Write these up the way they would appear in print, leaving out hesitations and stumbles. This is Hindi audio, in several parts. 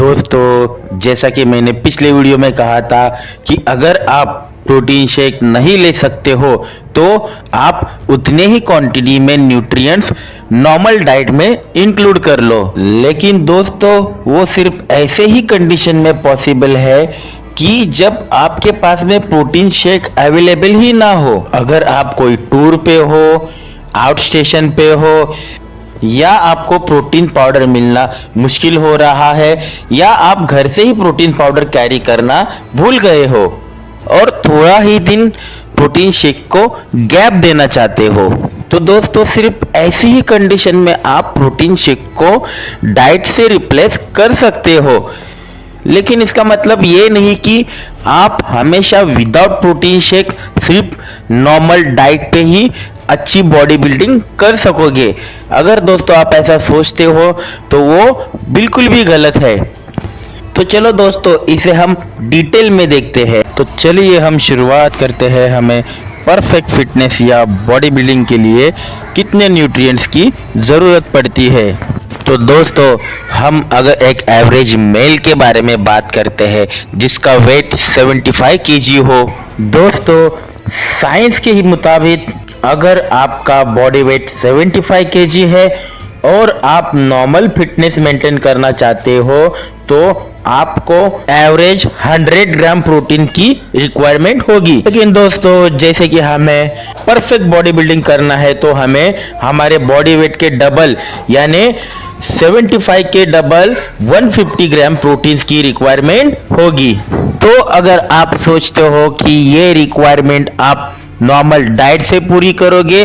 दोस्तों, जैसा कि मैंने पिछले वीडियो में कहा था कि अगर आप प्रोटीन शेक नहीं ले सकते हो तो आप उतने ही क्वांटिटी में न्यूट्रिएंट्स नॉर्मल डाइट में इंक्लूड कर लो। लेकिन दोस्तों, वो सिर्फ ऐसे ही कंडीशन में पॉसिबल है कि जब आपके पास में प्रोटीन शेक अवेलेबल ही ना हो। अगर आप कोई टूर पे हो, आउट स्टेशन पे हो, या आपको प्रोटीन पाउडर मिलना मुश्किल हो रहा है, या आप घर से ही प्रोटीन पाउडर कैरी करना भूल गए हो और थोड़ा ही दिन प्रोटीन शेक को गैप देना चाहते हो, तो दोस्तों सिर्फ ऐसी ही कंडीशन में आप प्रोटीन शेक को डाइट से रिप्लेस कर सकते हो। लेकिन इसका मतलब ये नहीं कि आप हमेशा विदाउट प्रोटीन शेक सिर्फ नॉर्मल डाइट पे ही अच्छी बॉडी बिल्डिंग कर सकोगे। अगर दोस्तों आप ऐसा सोचते हो तो वो बिल्कुल भी गलत है। तो चलो दोस्तों, इसे हम डिटेल में देखते हैं। तो चलिए हम शुरुआत करते हैं। हमें परफेक्ट फिटनेस या बॉडी बिल्डिंग के लिए कितने न्यूट्रिएंट्स की ज़रूरत पड़ती है। तो दोस्तों, हम अगर एक एवरेज मेल के बारे में बात करते हैं जिसका वेट 75 kg हो, दोस्तों साइंस के ही मुताबिक अगर आपका बॉडी वेट 75 kg है और आप नॉर्मल फिटनेस मेंटेन करना चाहते हो तो आपको एवरेज 100 ग्राम प्रोटीन की रिक्वायरमेंट होगी। लेकिन दोस्तों, जैसे कि हमें परफेक्ट बॉडी बिल्डिंग करना है तो हमें हमारे बॉडी वेट के डबल यानी 75 के डबल 150 ग्राम प्रोटीन की रिक्वायरमेंट होगी। तो अगर आप सोचते हो कि ये रिक्वायरमेंट आप नॉर्मल डाइट से पूरी करोगे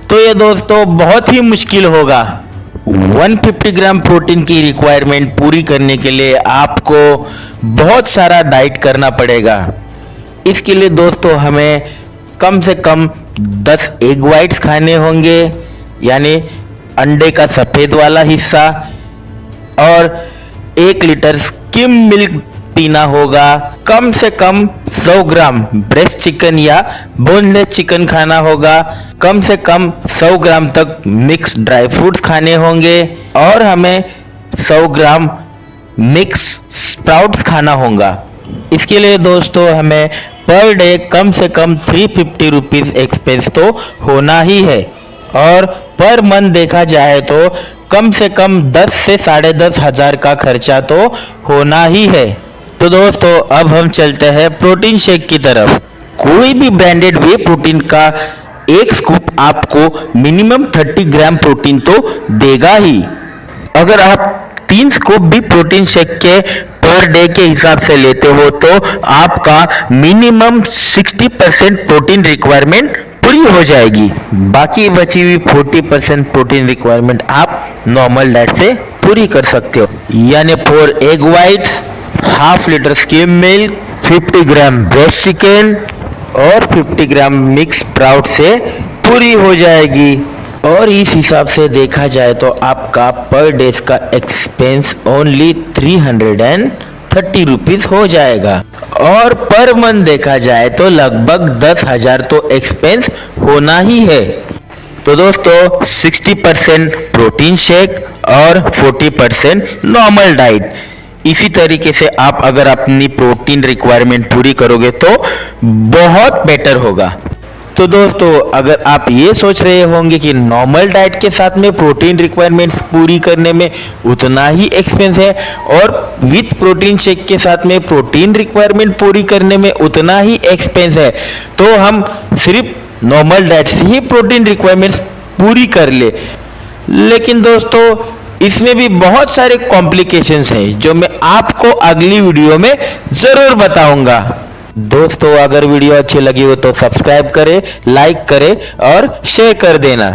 तो ये दोस्तों बहुत ही मुश्किल होगा। 150 ग्राम प्रोटीन की रिक्वायरमेंट पूरी करने के लिए आपको बहुत सारा डाइट करना पड़ेगा। इसके लिए दोस्तों हमें कम से कम 10 एग वाइट्स खाने होंगे, यानी अंडे का सफेद वाला हिस्सा, और 1 लीटर स्किम मिल्क पीना होगा। कम से कम 100 ग्राम ब्रेस्ट चिकन या बोनलेस चिकन खाना होगा। कम से कम 100 ग्राम तक मिक्स ड्राई फ्रूट्स खाने होंगे और हमें 100 ग्राम मिक्स स्प्राउट्स खाना होगा। इसके लिए दोस्तों हमें पर डे कम से कम 350 रुपीज़ एक्सपेंस तो होना ही है, और पर मंथ देखा जाए तो कम से कम 10 से 10.5 हज़ार का खर्चा तो होना ही है। तो दोस्तों अब हम चलते हैं प्रोटीन शेक की तरफ। कोई भी ब्रांडेड वे प्रोटीन का एक स्कूप आपको मिनिमम 30 ग्राम प्रोटीन तो देगा ही। अगर आप 3 स्कूप भी प्रोटीन शेक के पर डे के हिसाब से लेते हो तो आपका मिनिमम 60% प्रोटीन रिक्वायरमेंट पूरी हो जाएगी। बाकी बची हुई 40% प्रोटीन रिक्वायरमेंट आप नॉर्मल डाइट से पूरी कर सकते हो, यानी 4 egg whites, half litre skim milk, 50 gram breast chicken और 50 ग्राम मिक्स स्प्राउट से पूरी हो जाएगी। और इस हिसाब से देखा जाए तो आपका पर डे का एक्सपेंस ओनली 330 रुपीज़ हो जाएगा, और पर मंथ देखा जाए तो लगभग 10,000 तो एक्सपेंस होना ही है। तो दोस्तों 60% प्रोटीन शेक और 40% नॉर्मल डाइट। इसी तरीके से आप अगर अपनी प्रोटीन रिक्वायरमेंट पूरी करोगे तो बहुत बेटर होगा। तो दोस्तों अगर आप ये सोच रहे होंगे कि नॉर्मल डाइट के साथ में प्रोटीन रिक्वायरमेंट्स पूरी करने में उतना ही एक्सपेंस है और विथ प्रोटीन शेक के साथ में प्रोटीन रिक्वायरमेंट पूरी करने में उतना ही एक्सपेंस है, तो हम सिर्फ नॉर्मल डाइट से ही प्रोटीन रिक्वायरमेंट्स पूरी कर ले। लेकिन दोस्तों इसमें भी बहुत सारे कॉम्प्लिकेशंस हैं जो मैं आपको अगली वीडियो में ज़रूर बताऊंगा। दोस्तों अगर वीडियो अच्छी लगी हो तो सब्सक्राइब करें, लाइक करें और शेयर कर देना।